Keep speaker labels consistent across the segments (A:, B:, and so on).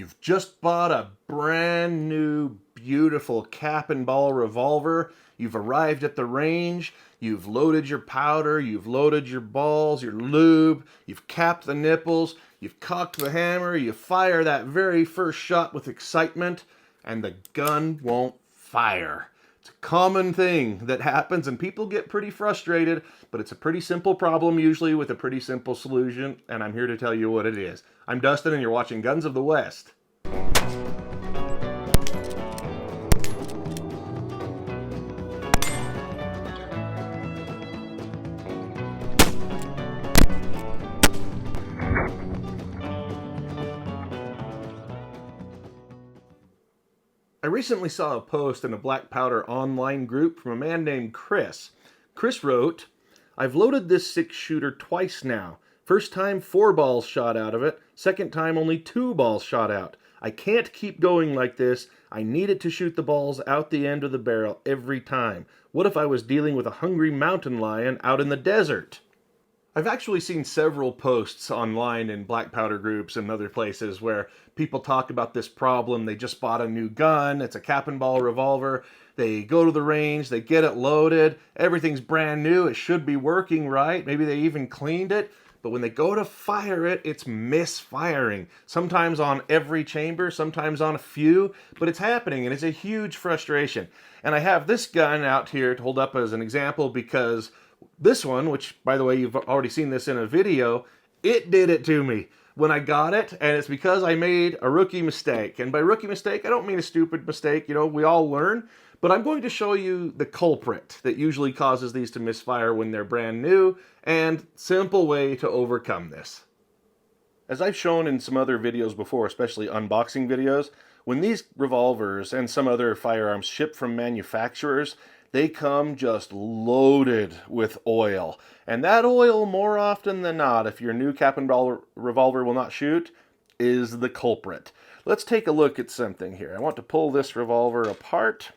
A: You've just bought a brand new, beautiful cap and ball revolver. You've arrived at the range. You've loaded your powder. You've loaded your balls, your lube. You've capped the nipples. You've cocked the hammer. You fire that very first shot with excitement, and the gun won't fire. It's a common thing that happens, and people get pretty frustrated, but it's a pretty simple problem usually with a pretty simple solution, and I'm here to tell you what it is. I'm Dustin, and you're watching Guns of the West. I recently saw a post in a black powder online group from a man named Chris. Chris wrote, "I've loaded this 6-shooter twice now. First time 4 balls shot out of it, second time only 2 balls shot out. I can't keep going like this. I need it to shoot the balls out the end of the barrel every time. What if I was dealing with a hungry mountain lion out in the desert?" I've actually seen several posts online in black powder groups and other places where people talk about this problem. They just bought a new gun. It's a cap and ball revolver. They go to the range. They get it loaded. Everything's brand new. It should be working right. Maybe they even cleaned it. But when they go to fire it, it's misfiring. Sometimes on every chamber, sometimes on a few. But it's happening, and it's a huge frustration. And I have this gun out here to hold up as an example because this one, which, by the way, you've already seen this in a video, it did it to me when I got it, and it's because I made a rookie mistake. And by rookie mistake, I don't mean a stupid mistake. You know, we all learn. But I'm going to show you the culprit that usually causes these to misfire when they're brand new, and simple way to overcome this. As I've shown in some other videos before, especially unboxing videos, when these revolvers and some other firearms ship from manufacturers, they come just loaded with oil. And that oil, more often than not, if your new cap and ball revolver will not shoot, is the culprit. Let's take a look at something here. I want to pull this revolver apart,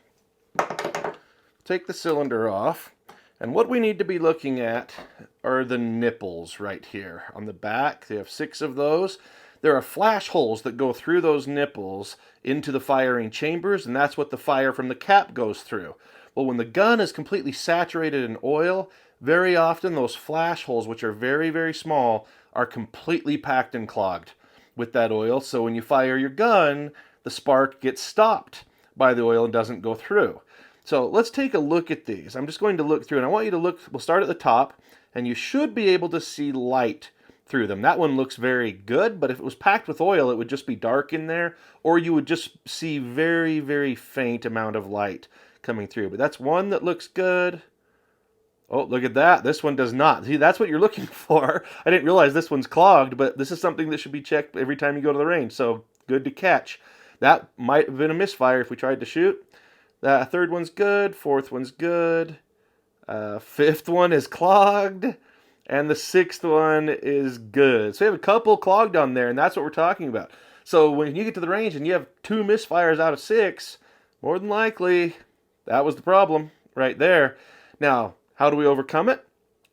A: take the cylinder off, and what we need to be looking at are the nipples right here. On the back, they have 6 of those. There are flash holes that go through those nipples into the firing chambers, and that's what the fire from the cap goes through. Well, when the gun is completely saturated in oil, very often those flash holes, which are very, very small, are completely packed and clogged with that oil. So when you fire your gun, the spark gets stopped by the oil and doesn't go through. So let's take a look at these. I'm just going to look through, and I want you to look, we'll start at the top, and you should be able to see light through them. That one looks very good, but if it was packed with oil, it would just be dark in there, or you would just see very, very faint amount of light coming through. But that's one that looks good. Oh, look at that. This one does not. See, that's what you're looking for. I didn't realize this one's clogged, but this is something that should be checked every time you go to the range. So good to catch. That might have been a misfire if we tried to shoot. That third one's good. Fourth one's good. Fifth one is clogged. And the 6th one is good. So we have a couple clogged on there, and that's what we're talking about. So when you get to the range and you have 2 misfires out of 6, more than likely, that was the problem right there. Now, how do we overcome it?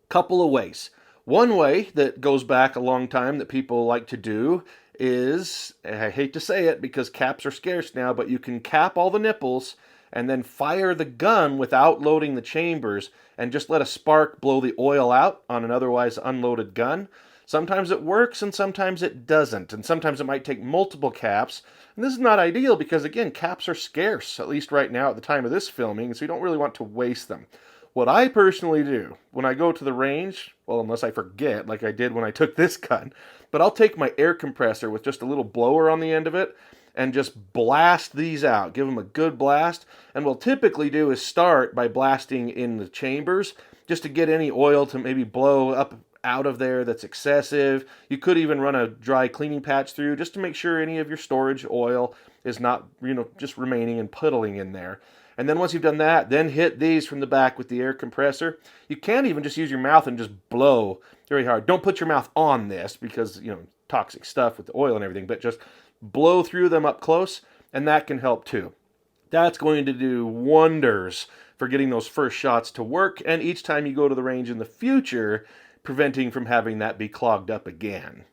A: Couple of ways. One way that goes back a long time that people like to do is, I hate to say it because caps are scarce now, but you can cap all the nipples and then fire the gun without loading the chambers and just let a spark blow the oil out on an otherwise unloaded gun. Sometimes it works and sometimes it doesn't, and sometimes it might take multiple caps. And this is not ideal because, again, caps are scarce, at least right now at the time of this filming, so you don't really want to waste them. What I personally do when I go to the range, well, unless I forget, like I did when I took this gun, but I'll take my air compressor with just a little blower on the end of it and just blast these out, give them a good blast. And what we'll typically do is start by blasting in the chambers just to get any oil to maybe blow up out of there that's excessive. You could even run a dry cleaning patch through just to make sure any of your storage oil is not, just remaining and puddling in there. And then once you've done that, then hit these from the back with the air compressor. You can even just use your mouth and just blow very hard. Don't put your mouth on this because, toxic stuff with the oil and everything, but just blow through them up close, and that can help too. That's going to do wonders for getting those first shots to work, and each time you go to the range in the future, preventing from having that be clogged up again.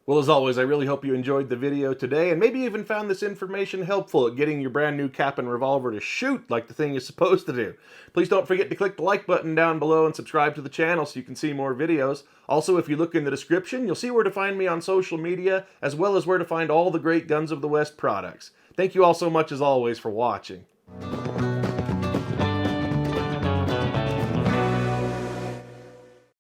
A: Well, as always, I really hope you enjoyed the video today and maybe even found this information helpful at getting your brand new cap and revolver to shoot like the thing is supposed to do. Please don't forget to click the like button down below and subscribe to the channel so you can see more videos. Also, if you look in the description, you'll see where to find me on social media, as well as where to find all the great Guns of the West products. Thank you all so much, as always, for watching.